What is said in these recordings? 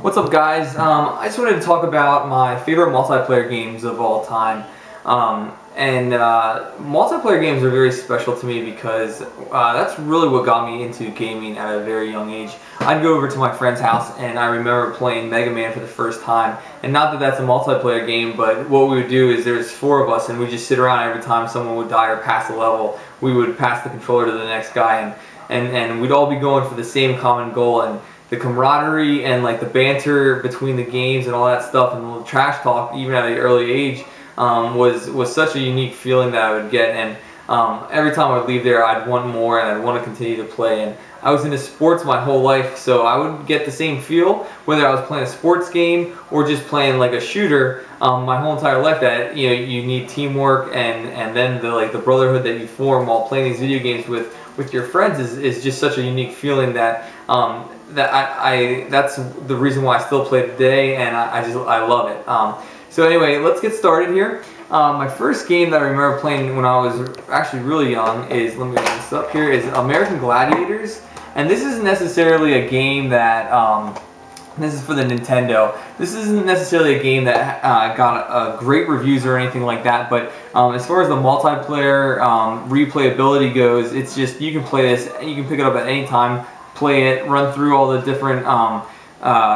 What's up, guys? I just wanted to talk about my favorite multiplayer games of all time. Multiplayer games are very special to me because that's really what got me into gaming at a very young age. I'd go over to my friend's house and I remember playing Mega Man for the first time. And not that that's a multiplayer game, but what we would do is there's four of us and we'd just sit around every time someone would die or pass a level. We would pass the controller to the next guy and we'd all be going for the same common goal. And the camaraderie and like the banter between the games and all that stuff and the trash talk even at an early age was such a unique feeling that I would get. And every time I would leave there I'd want more and I'd want to continue to play. And I was into sports my whole life, so I would get the same feel whether I was playing a sports game or just playing like a shooter my whole entire life, that you need teamwork and then the brotherhood that you form while playing these video games with your friends is just such a unique feeling that that's the reason why I still play today, and I love it. So anyway, let's get started here. My first game that I remember playing when I was actually really young is, let me get this up here, is American Gladiators. And this isn't necessarily a game that, this is for the Nintendo. This isn't necessarily a game that got great reviews or anything like that, but as far as the multiplayer replayability goes, it's just, you can play this, you can pick it up at any time, play it, run through all the different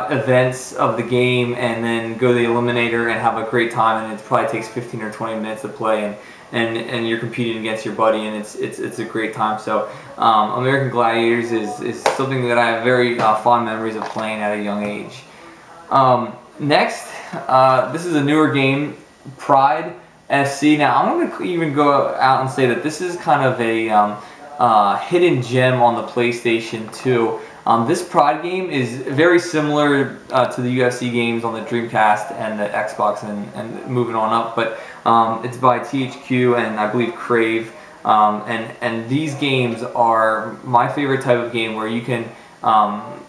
events of the game, and then go to the Eliminator and have a great time. And it probably takes 15 or 20 minutes to play, and you're competing against your buddy, and it's a great time. So American Gladiators is something that I have very fond memories of playing at a young age. Next, this is a newer game, Pride FC. Now I'm going to even go out and say that this is kind of a hidden gem on the PlayStation 2. This Pride game is very similar to the UFC games on the Dreamcast and the Xbox and moving on up, but it's by THQ and I believe Crave, and these games are my favorite type of game where you can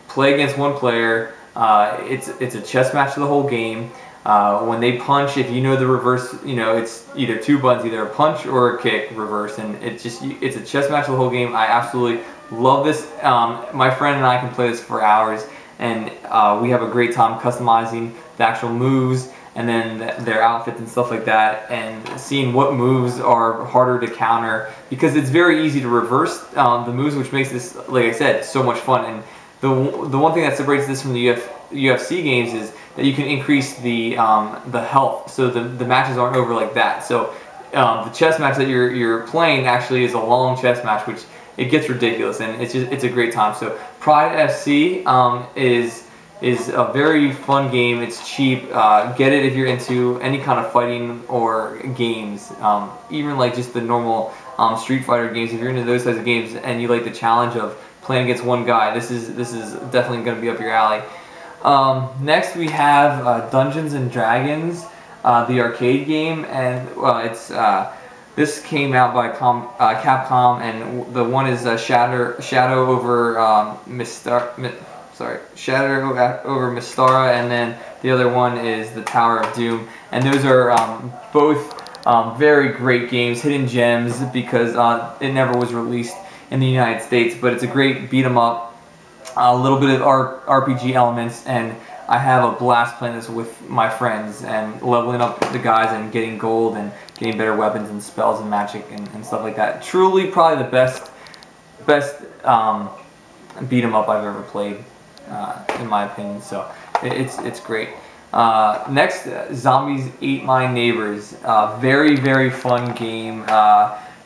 play against one player. It's a chess match the whole game. When they punch, if you know the reverse, it's either two buttons, either a punch or a kick reverse, and it's a chess match the whole game. I absolutely love this. My friend and I can play this for hours, and we have a great time customizing the actual moves and then their outfits and stuff like that, and seeing what moves are harder to counter, because it's very easy to reverse the moves, which makes this, like I said, so much fun. And the one thing that separates this from the UFC games is that you can increase the health, so the matches aren't over like that. So the chess match that you're playing actually is a long chess match, which it gets ridiculous, and it's a great time. So Pride FC is a very fun game. It's cheap. Get it if you're into any kind of fighting or games, even like just the normal Street Fighter games. If you're into those types of games and you like the challenge of playing against one guy, this is definitely going to be up your alley. Next we have Dungeons and Dragons, the arcade game, and this came out by Capcom, and the one is Shadow over Mystara, and then the other one is the Tower of Doom. And those are both very great games, hidden gems, because it never was released in the United States, but it's a great beat 'em up, a little bit of RPG elements, and I have a blast playing this with my friends and leveling up the guys and getting gold and getting better weapons and spells and magic and stuff like that. Truly, probably the best beat 'em up I've ever played, in my opinion. So it's great. Next, Zombies Ate My Neighbors. Very fun game.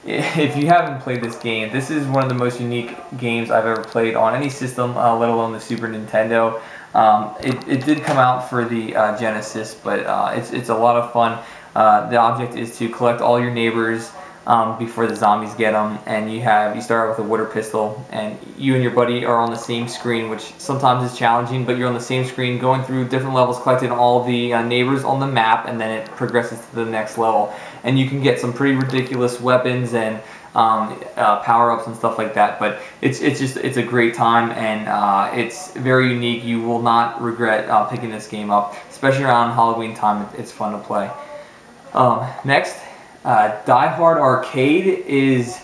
If you haven't played this game, this is one of the most unique games I've ever played on any system, let alone the Super Nintendo. It did come out for the Genesis, but it's a lot of fun. The object is to collect all your neighbors before the zombies get them, and you start out with a water pistol, and you and your buddy are on the same screen, which sometimes is challenging, but you're on the same screen going through different levels, collecting all the neighbors on the map, and then it progresses to the next level. And you can get some pretty ridiculous weapons and power-ups and stuff like that, but it's a great time, and it's very unique. You will not regret picking this game up, especially around Halloween time. It's fun to play. Next, Die Hard Arcade is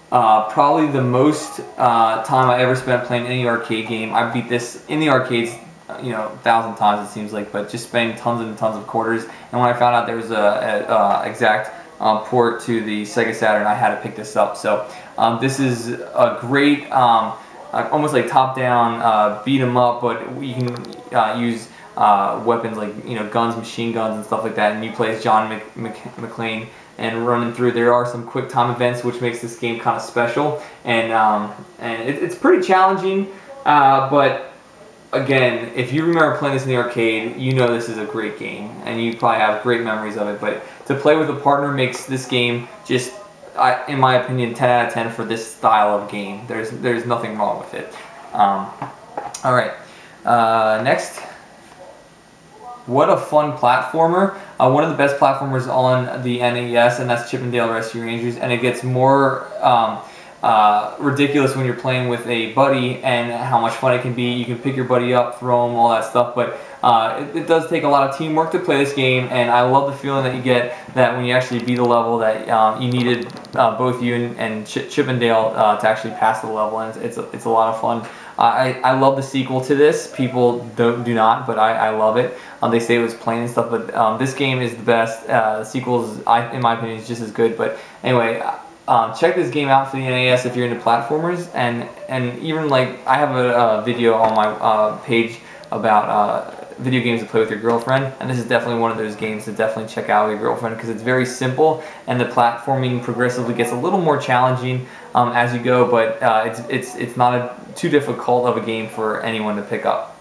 probably the most time I ever spent playing any arcade game. I beat this in the arcades you know, 1,000 times it seems like, but just spending tons and tons of quarters. And when I found out there was a exact port to the Sega Saturn, I had to pick this up. So this is a great, almost like top-down beat 'em up, but you can use weapons like, you know, guns, machine guns, and stuff like that. And you play as John McClane and running through. There are some quick time events, which makes this game kind of special, and it's pretty challenging. But again, if you remember playing this in the arcade, you know this is a great game, and you probably have great memories of it. But to play with a partner makes this game just, in my opinion, 10 out of 10 for this style of game. There's nothing wrong with it. All right, next. What a fun platformer. One of the best platformers on the NES, and that's Chip 'n Dale Rescue Rangers, and it gets more ridiculous when you're playing with a buddy and how much fun it can be. You can pick your buddy up, throw him, all that stuff, but it does take a lot of teamwork to play this game, and I love the feeling that you get that when you actually beat a level that you needed both you and Chip 'n Dale to actually pass the level, and it's a lot of fun. I love the sequel to this. People do not, but I love it. They say it was plain and stuff, but this game is the best. The sequel is, in my opinion, is just as good. But anyway, check this game out for the NES if you're into platformers, and even like I have a video on my page about video games to play with your girlfriend, and this is definitely one of those games to definitely check out with your girlfriend because it's very simple and the platforming progressively gets a little more challenging as you go, but it's not too difficult of a game for anyone to pick up.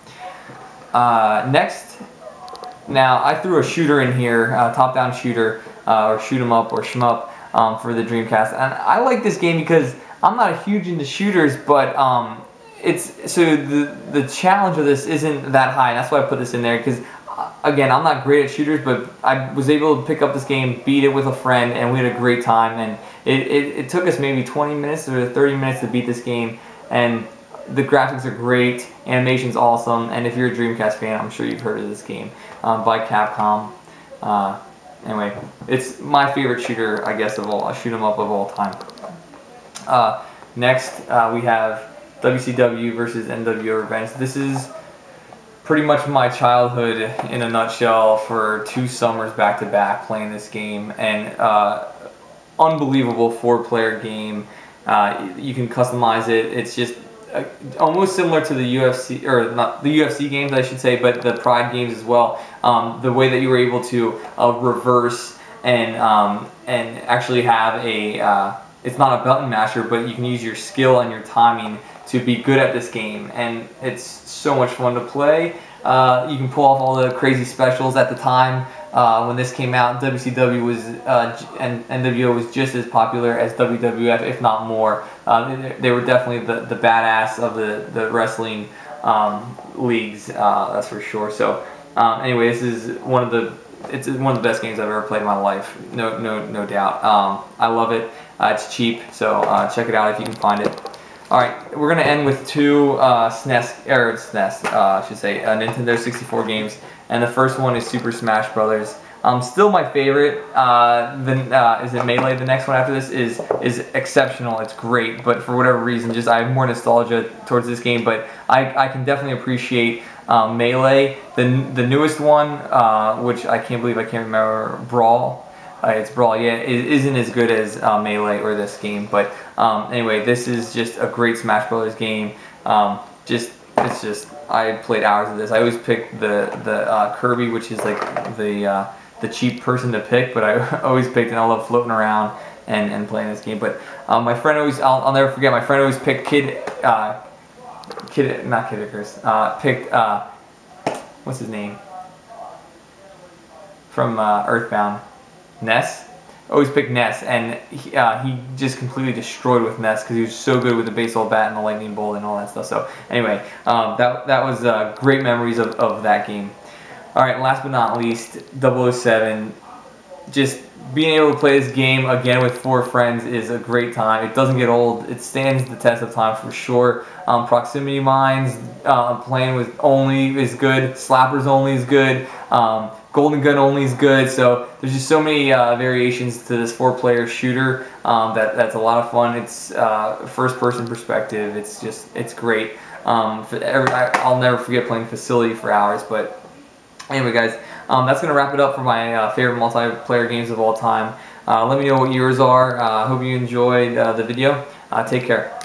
Next, now I threw a shooter in here, top-down shooter, or shoot 'em up or shmup for the Dreamcast, and I like this game because I'm not huge into shooters, but the challenge of this isn't that high, and that's why I put this in there, because again, I'm not great at shooters, but I was able to pick up this game, beat it with a friend, and we had a great time, and it took us maybe 20 minutes or 30 minutes to beat this game, and the graphics are great, animation's awesome, and if you're a Dreamcast fan, I'm sure you've heard of this game by Capcom. Anyway, it's my favorite shooter, I guess, of all, a shoot 'em up of all time. Next, we have WCW versus NWO Revenge. This is pretty much my childhood in a nutshell for 2 summers back to back playing this game, and unbelievable 4-player game. You can customize it. It's just almost similar to the UFC, or not the UFC games, I should say, but the Pride games as well. The way that you were able to reverse and actually have a it's not a button masher, but you can use your skill and your timing to be good at this game, and it's so much fun to play. You can pull off all the crazy specials at the time. When this came out, WCW was and NWO was just as popular as WWF, if not more. They were definitely the badass of the wrestling leagues, that's for sure. So anyway, this is one of the best games I've ever played in my life, no doubt. I love it. It's cheap, so check it out if you can find it. All right, we're gonna end with 2 Nintendo 64 games, and the first one is Super Smash Brothers. Still my favorite. Is it Melee? The next one after this is exceptional. It's great, but for whatever reason, just I have more nostalgia towards this game. But I can definitely appreciate Melee. The newest one, which I can't believe I can't remember, Brawl. It's Brawl, yeah. It isn't as good as Melee or this game, but anyway, this is just a great Smash Brothers game. I played hours of this. I always pick the Kirby, which is like the cheap person to pick, but I always picked, and I love floating around and playing this game. But my friend always, I'll never forget, my friend always picked picked what's his name from Earthbound. Ness? Always picked Ness, and he just completely destroyed with Ness because he was so good with the baseball bat and the lightning bolt and all that stuff. So anyway, that was great memories of that game. All right, last but not least, 007. Just being able to play this game again with 4 friends is a great time. It doesn't get old. It stands the test of time for sure. Proximity mines, playing with only is good. Slappers only is good. Golden Gun only is good. So there's just so many variations to this 4-player shooter that's a lot of fun. It's first-person perspective. It's great. I'll never forget playing Facility for hours. But anyway, guys, that's going to wrap it up for my favorite multiplayer games of all time. Let me know what yours are. Hope you enjoyed the video. Take care.